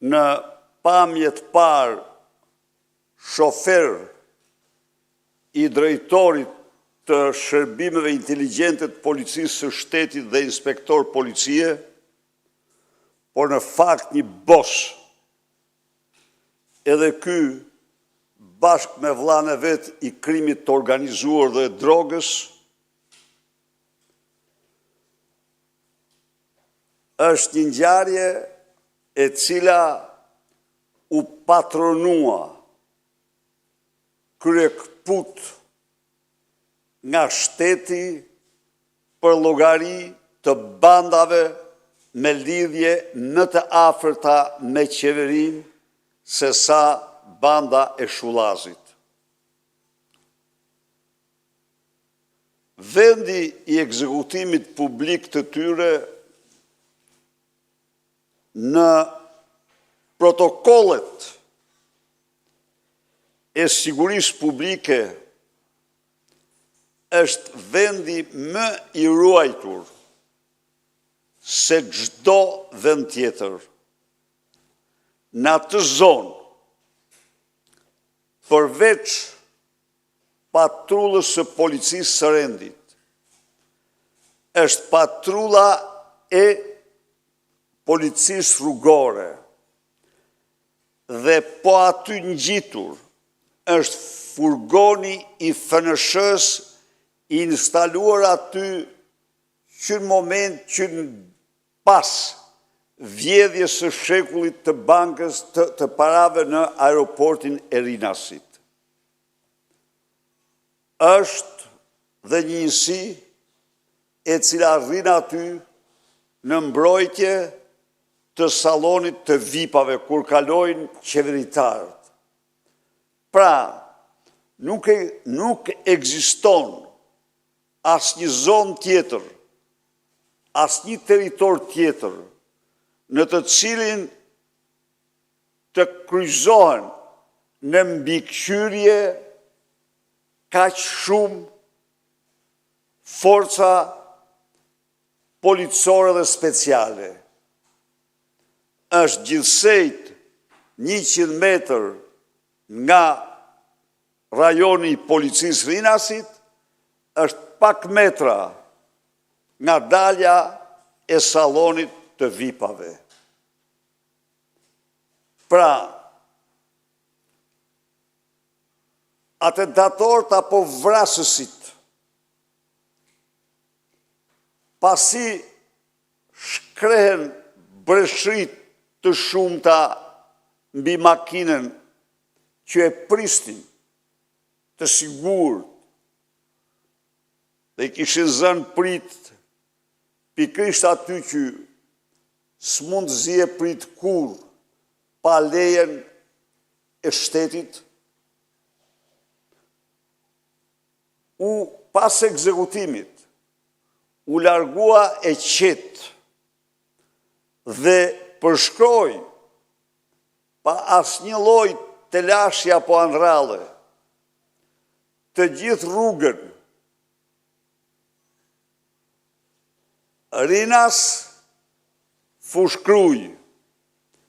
në pamjet parë shofer i drejtorit të shërbimeve inteligjente të policisë së shtetit dhe inspektor policie, por në fakt një boss. Edhe ky, bashkë me vllain e vet i krimit të organizuar dhe drogës, është një ngjarje e cila u patronua kryekput nga shteti për llogari të bandave me lidhje më të afërta me qeverinë se sa banda e Shullazit. Vendi i ekzekutimit publik të tyre në protokollet e sigurisë publike është vendi më i ruajtur se çdo vend tjetër. Në atë zonë, përveç patrullës së policisë së rendit, është patrulla e policisë rrugore dhe po aty ngjitur është furgoni i FNSH-s i instaluar aty që në moment që pas vjedhjes së shekullit të bankës të parave në aeroportin e Rinasit. Është dhe një njësi e cila rrin aty në mbrojtje të sallonit të VIP-ave kur kalojnë qeveritarët. Pra, nuk ekziston asnjë zonë tjetër, asnjë territor tjetër në të cilin të kryqëzohen në mbikëqyrje kaq shumë forca policore dhe speciale. Është gjithsejt 100 metër nga rajoni i policisë Rinasit, është pak metra nga dalja e sallonit të VIP-ave. Pra, atentatorët apo vrasësit, pasi shkrehen breshrit të shumta mbi makinën që e pristin të sigurt dhe i kishin zënë prit pikërisht aty që s'mund zije prit kur pa lejen e shtetit, pas ekzekutimit u largua e qetë dhe përshkroi pa asnjë lloj telashje apo andralle të gjithë rrugën Rinas Fushkruj